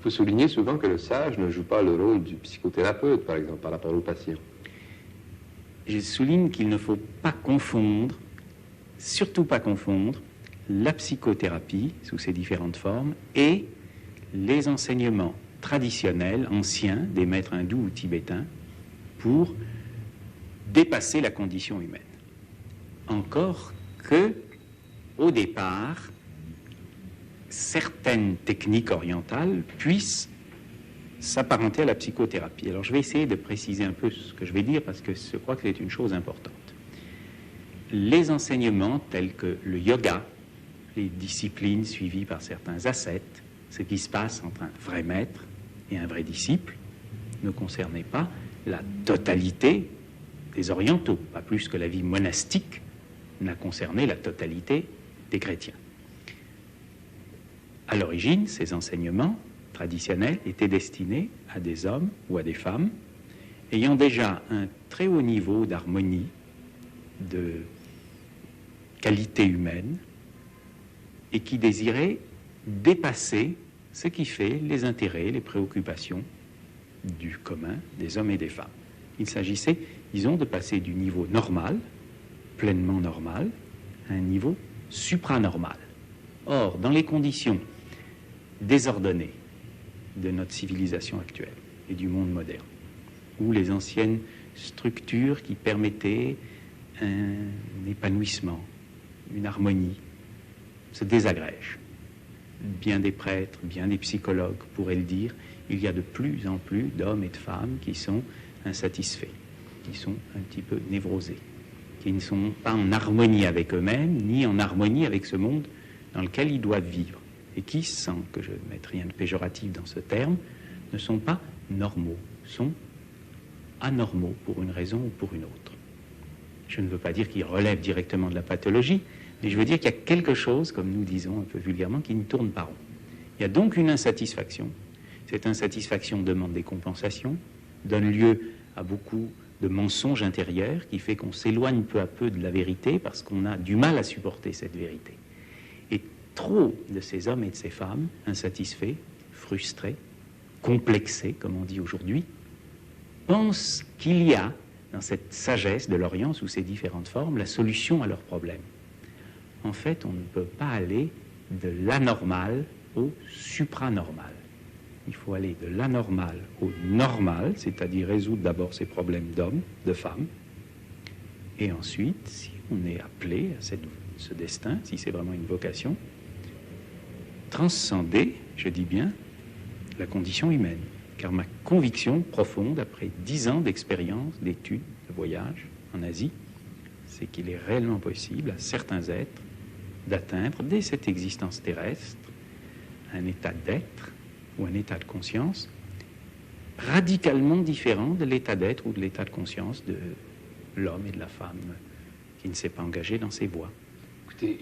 faut souligner souvent que le sage ne joue pas le rôle du psychothérapeute, par exemple, par rapport au patient. Je souligne qu'il ne faut pas confondre, surtout pas confondre, la psychothérapie sous ses différentes formes et les enseignements traditionnels, anciens, des maîtres hindous ou tibétains, pour dépasser la condition humaine. Encore que, au départ, certaines techniques orientales puissent s'apparenter à la psychothérapie. Alors je vais essayer de préciser un peu ce que je vais dire parce que je crois que c'est une chose importante. Les enseignements tels que le yoga, les disciplines suivies par certains ascètes, ce qui se passe entre un vrai maître et un vrai disciple, ne concernait pas la totalité des orientaux, pas plus que la vie monastique n'a concerné la totalité des chrétiens. À l'origine, ces enseignements traditionnels étaient destinés à des hommes ou à des femmes ayant déjà un très haut niveau d'harmonie, de qualité humaine, et qui désiraient dépasser ce qui fait les intérêts, les préoccupations du commun des hommes et des femmes. Il s'agissait, disons, de passer du niveau normal, pleinement normal, à un niveau supranormal. Or, dans les conditions désordonnées de notre civilisation actuelle et du monde moderne, où les anciennes structures qui permettaient un épanouissement, une harmonie, se désagrègent. Bien des prêtres, bien des psychologues pourraient le dire, il y a de plus en plus d'hommes et de femmes qui sont insatisfaits, qui sont un petit peu névrosés, qui ne sont pas en harmonie avec eux-mêmes, ni en harmonie avec ce monde dans lequel ils doivent vivre, et qui, sans que je ne mette rien de péjoratif dans ce terme, ne sont pas normaux, sont anormaux pour une raison ou pour une autre. Je ne veux pas dire qu'ils relèvent directement de la pathologie, mais je veux dire qu'il y a quelque chose, comme nous disons un peu vulgairement, qui ne tourne pas rond. Il y a donc une insatisfaction. Cette insatisfaction demande des compensations, donne lieu à beaucoup de mensonges intérieurs qui fait qu'on s'éloigne peu à peu de la vérité parce qu'on a du mal à supporter cette vérité. Et trop de ces hommes et de ces femmes insatisfaits, frustrés, complexés, comme on dit aujourd'hui, pensent qu'il y a dans cette sagesse de l'Orient sous ses différentes formes la solution à leurs problèmes. En fait, on ne peut pas aller de l'anormal au supranormal. Il faut aller de l'anormal au normal, c'est-à-dire résoudre d'abord ces problèmes d'hommes, de femmes, et ensuite, si on est appelé à ce destin, si c'est vraiment une vocation, transcender, je dis bien, la condition humaine. Car ma conviction profonde, après 10 ans d'expérience, d'études, de voyage en Asie, c'est qu'il est réellement possible à certains êtres d'atteindre, dès cette existence terrestre, un état d'être ou un état de conscience radicalement différent de l'état d'être ou de l'état de conscience de l'homme et de la femme qui ne s'est pas engagé dans ces voies. Écoutez,